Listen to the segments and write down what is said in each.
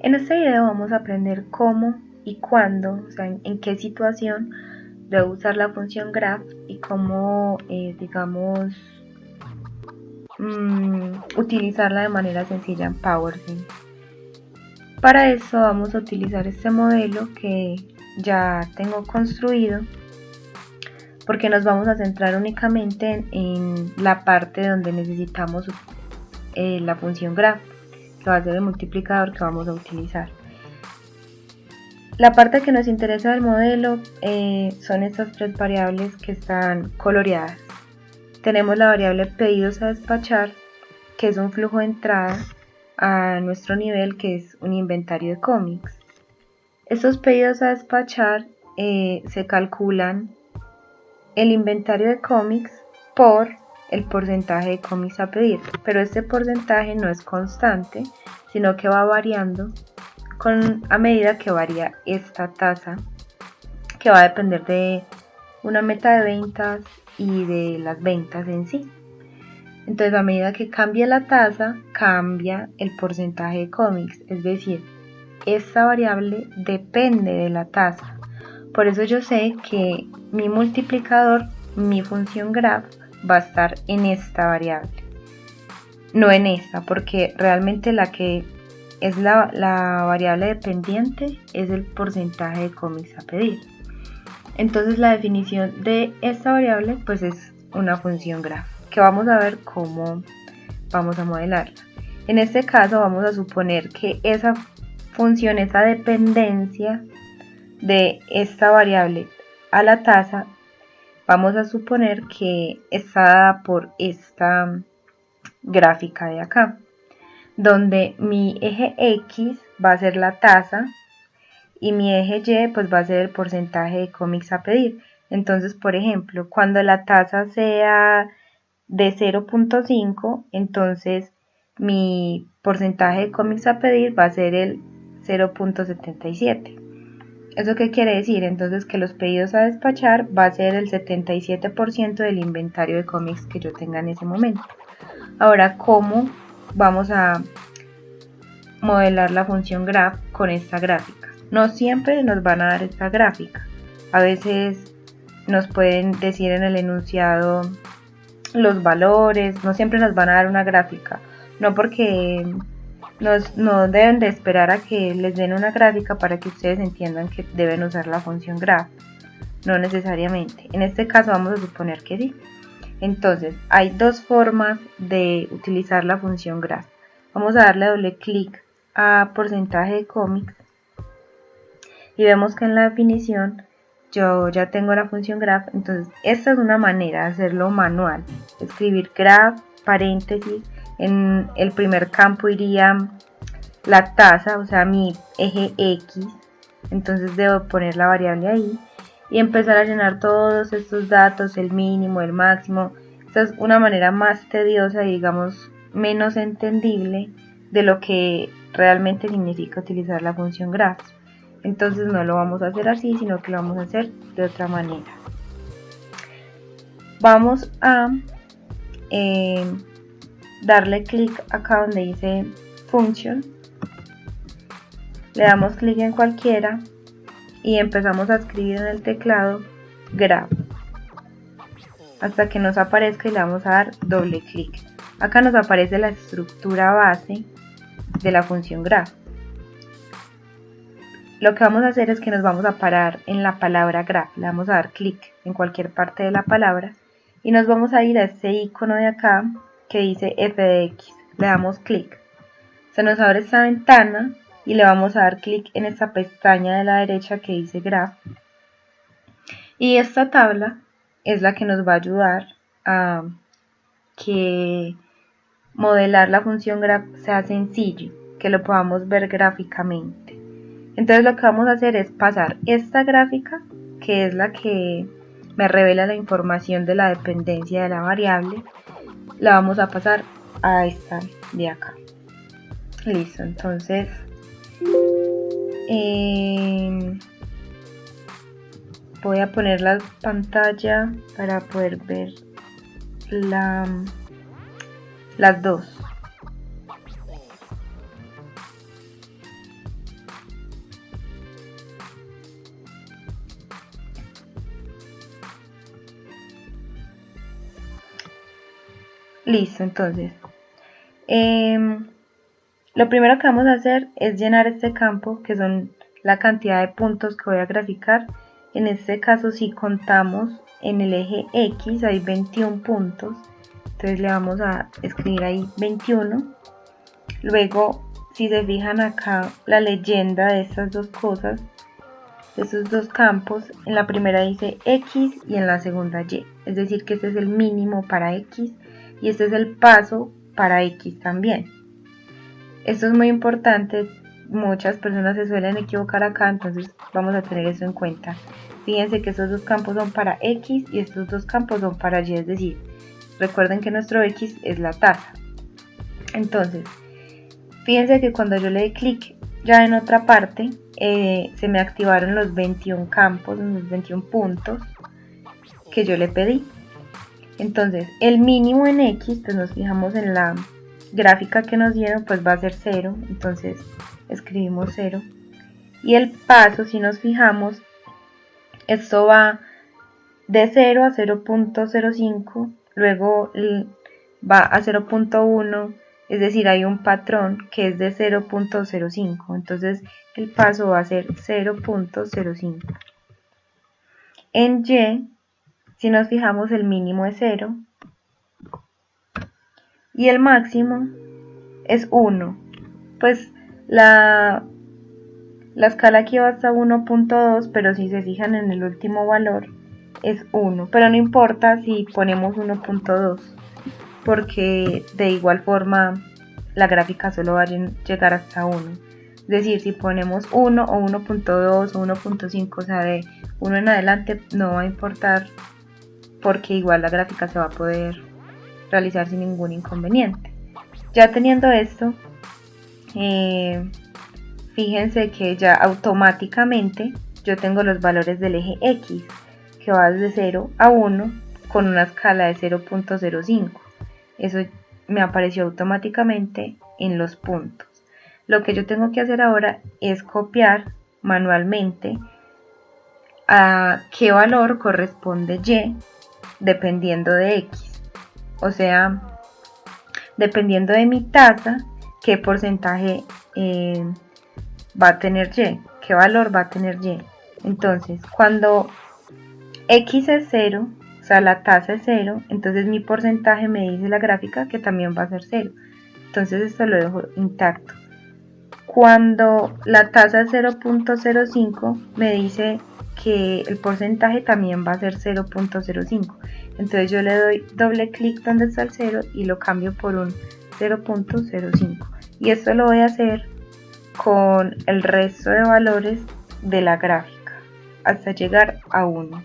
En este video vamos a aprender cómo y cuándo, o sea, en qué situación debo usar la función graph y cómo, utilizarla de manera sencilla en PowerShell. Para eso vamos a utilizar este modelo que ya tengo construido, porque nos vamos a centrar únicamente en la parte donde necesitamos la función graph, que va a ser el multiplicador que vamos a utilizar. La parte que nos interesa del modelo son estas tres variables que están coloreadas. Tenemos la variable pedidos a despachar, que es un flujo de entrada a nuestro nivel, que es un inventario de cómics. Estos pedidos a despachar se calculan el inventario de cómics por el porcentaje de cómics a pedir, pero este porcentaje no es constante, sino que va variando a medida que varía esta tasa, que va a depender de una meta de ventas y de las ventas en sí. Entonces, a medida que cambia la tasa, cambia el porcentaje de cómics, es decir, esta variable depende de la tasa. Por eso yo sé que mi multiplicador, mi función graph, va a estar en esta variable, no en esta, porque realmente la que es la variable dependiente es el porcentaje de cómics a pedir. Entonces la definición de esta variable pues es una función graph, que vamos a ver cómo vamos a modelarla. En este caso vamos a suponer que esa función, esa dependencia de esta variable a la tasa, vamos a suponer que está dada por esta gráfica de acá, donde mi eje X va a ser la tasa y mi eje Y pues va a ser el porcentaje de cómics a pedir. Entonces, por ejemplo, cuando la tasa sea de 0.5, entonces mi porcentaje de cómics a pedir va a ser el 0.77. ¿Eso qué quiere decir? Entonces que los pedidos a despachar va a ser el 77% del inventario de cómics que yo tenga en ese momento. Ahora, ¿cómo vamos a modelar la función graph con esta gráfica? No siempre nos van a dar esta gráfica. A veces nos pueden decir en el enunciado los valores, no siempre nos van a dar una gráfica. No porque no deben de esperar a que les den una gráfica para que ustedes entiendan que deben usar la función graph. No necesariamente. En este caso vamos a suponer que sí. Entonces, hay dos formas de utilizar la función graph. Vamos a darle doble clic a porcentaje de cómics y vemos que en la definición yo ya tengo la función graph. Entonces esta es una manera de hacerlo manual, escribir graph, paréntesis, en el primer campo iría la tasa, o sea mi eje X, entonces debo poner la variable ahí y empezar a llenar todos estos datos, el mínimo, el máximo. Esta es una manera más tediosa y digamos menos entendible de lo que realmente significa utilizar la función graph. Entonces no lo vamos a hacer así, sino que lo vamos a hacer de otra manera. Vamos a darle clic acá donde dice function, le damos clic en cualquiera y empezamos a escribir en el teclado graph hasta que nos aparezca y le vamos a dar doble clic. Acá nos aparece la estructura base de la función graph. Lo que vamos a hacer es que nos vamos a parar en la palabra graph, le vamos a dar clic en cualquier parte de la palabra y nos vamos a ir a este icono de acá que dice f de x, le damos clic. Se nos abre esta ventana y le vamos a dar clic en esta pestaña de la derecha que dice graph. Y esta tabla es la que nos va a ayudar a que modelar la función graph sea sencillo, que lo podamos ver gráficamente. Entonces lo que vamos a hacer es pasar esta gráfica, que es la que me revela la información de la dependencia de la variable, la vamos a pasar a esta de acá. Listo, entonces voy a poner la pantalla para poder ver las dos. Listo, entonces lo primero que vamos a hacer es llenar este campo, que son la cantidad de puntos que voy a graficar. En este caso, si contamos en el eje X, hay 21 puntos, entonces le vamos a escribir ahí 21. Luego, si se fijan acá, la leyenda de estas dos cosas, de esos dos campos, en la primera dice X y en la segunda Y, es decir que este es el mínimo para X y este es el paso para X también. Esto es muy importante, muchas personas se suelen equivocar acá, entonces vamos a tener eso en cuenta. Fíjense que estos dos campos son para X y estos dos campos son para Y, es decir, recuerden que nuestro X es la tasa. Entonces, fíjense que cuando yo le di clic ya en otra parte, se me activaron los 21 campos, los 21 puntos que yo le pedí. Entonces, el mínimo en X, pues nos fijamos en la gráfica que nos dieron, pues va a ser 0, entonces escribimos 0. Y el paso, si nos fijamos, esto va de 0 a 0.05, luego va a 0.1, es decir, hay un patrón que es de 0.05, entonces el paso va a ser 0.05. En Y, si nos fijamos, el mínimo es 0 y el máximo es 1. Pues la escala aquí va hasta 1.2, pero si se fijan en el último valor es 1, pero no importa si ponemos 1.2, porque de igual forma la gráfica solo va a llegar hasta 1. Es decir, si ponemos 1 o 1.2 o 1.5, o sea, de 1 en adelante no va a importar, porque igual la gráfica se va a poder realizar sin ningún inconveniente. Ya teniendo esto, fíjense que ya automáticamente yo tengo los valores del eje X, que va desde 0 a 1 con una escala de 0.05. Eso me apareció automáticamente en los puntos. Lo que yo tengo que hacer ahora es copiar manualmente a qué valor corresponde Y dependiendo de X. O sea, dependiendo de mi tasa, qué porcentaje va a tener Y, qué valor va a tener Y. Entonces, cuando X es 0, o sea, la tasa es 0, entonces mi porcentaje me dice la gráfica que también va a ser 0. Entonces esto lo dejo intacto. Cuando la tasa es 0.05, me dice que el porcentaje también va a ser 0.05. Entonces yo le doy doble clic donde está el 0 y lo cambio por un 0.05. Y esto lo voy a hacer con el resto de valores de la gráfica hasta llegar a 1.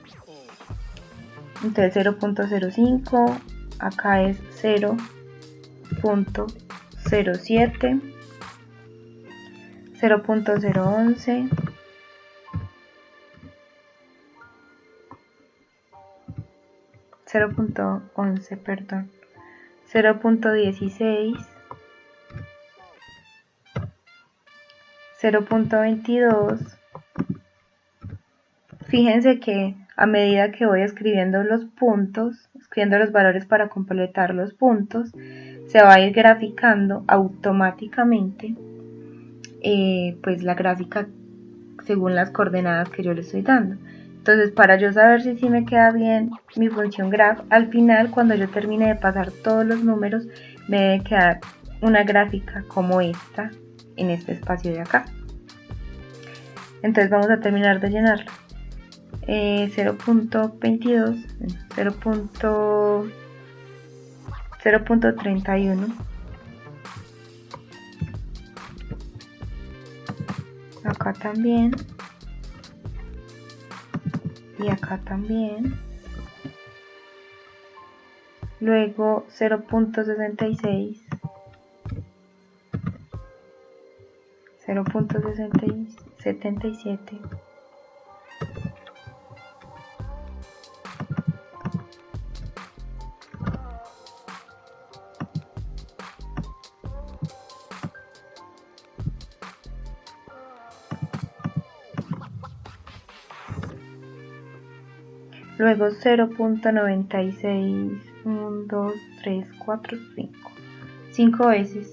Entonces 0.05, acá es 0.07, 0.011, 0.11, perdón, 0.16, 0.22. Fíjense que a medida que voy escribiendo los puntos, escribiendo los valores para completar los puntos, se va a ir graficando automáticamente pues la gráfica según las coordenadas que yo le estoy dando. Entonces, para yo saber si sí me queda bien mi función graph, al final, cuando yo termine de pasar todos los números, me debe quedar una gráfica como esta en este espacio de acá. Entonces vamos a terminar de llenarlo. 0.22, 0.31, acá también, y acá también, luego 0.66, 0.77, luego 0.96, 1, 2, 3, 4, 5, 5 veces.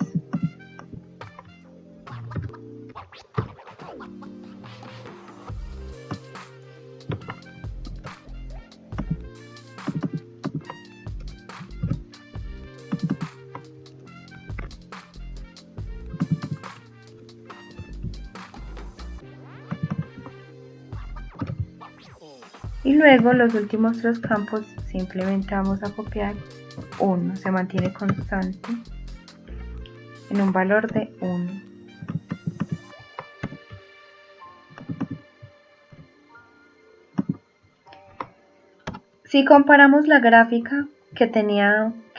Y luego los últimos tres campos simplemente vamos a copiar 1, se mantiene constante en un valor de 1. Si comparamos la gráfica que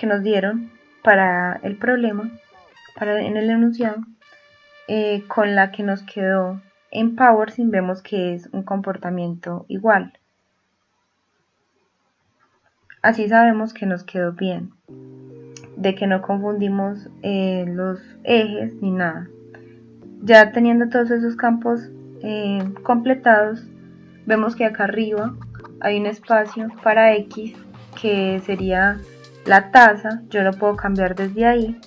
nos dieron para el problema, en el enunciado, con la que nos quedó en PowerSim, vemos que es un comportamiento igual. Así sabemos que nos quedó bien, de que no confundimos los ejes ni nada. Ya teniendo todos esos campos completados, vemos que acá arriba hay un espacio para X, que sería la tasa, yo lo puedo cambiar desde ahí,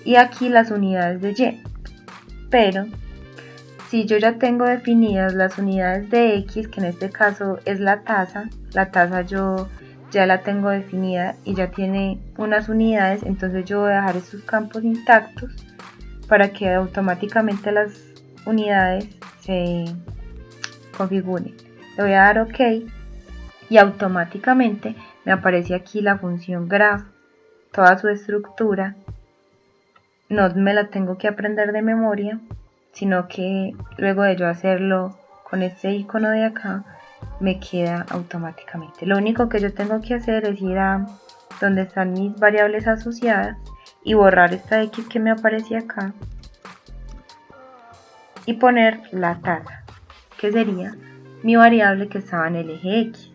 y aquí las unidades de Y. Pero si yo ya tengo definidas las unidades de X, que en este caso es la tasa yo ya la tengo definida y ya tiene unas unidades, entonces yo voy a dejar estos campos intactos para que automáticamente las unidades se configuren. Le voy a dar OK y automáticamente me aparece aquí la función graph, toda su estructura. No me la tengo que aprender de memoria, sino que luego de yo hacerlo con este icono de acá, me queda automáticamente. Lo único que yo tengo que hacer es ir a donde están mis variables asociadas y borrar esta X que me aparece acá y poner la tasa, que sería mi variable que estaba en el eje X.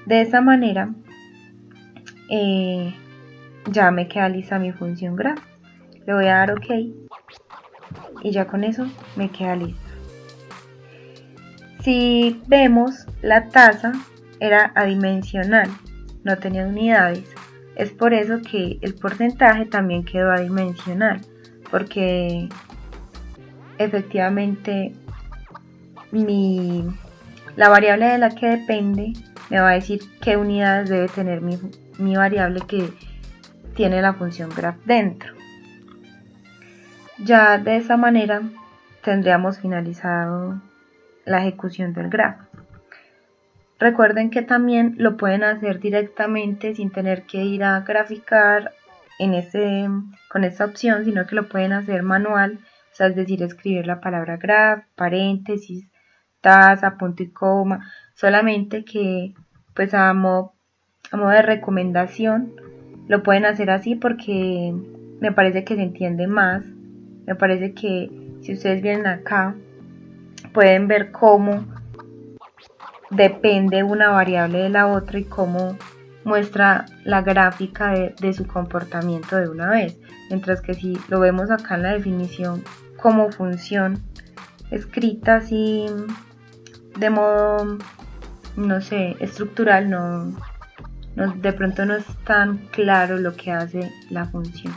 De esta manera ya me queda lista mi función graph. Le voy a dar OK y ya con eso me queda listo. Si vemos, la tasa era adimensional, no tenía unidades. Es por eso que el porcentaje también quedó adimensional, porque efectivamente la variable de la que depende me va a decir qué unidades debe tener mi variable que tiene la función graph dentro. Ya de esa manera tendríamos finalizado la ejecución del graph. Recuerden que también lo pueden hacer directamente sin tener que ir a graficar con esta opción, sino que lo pueden hacer manual, o sea, es decir, escribir la palabra graph, paréntesis, tasa, punto y coma, solamente que pues a modo de recomendación lo pueden hacer así porque me parece que se entiende más. Me parece que si ustedes vienen acá pueden ver cómo depende una variable de la otra y cómo muestra la gráfica de su comportamiento de una vez, mientras que si lo vemos acá en la definición como función escrita así de modo, no sé, estructural, de pronto no es tan claro lo que hace la función.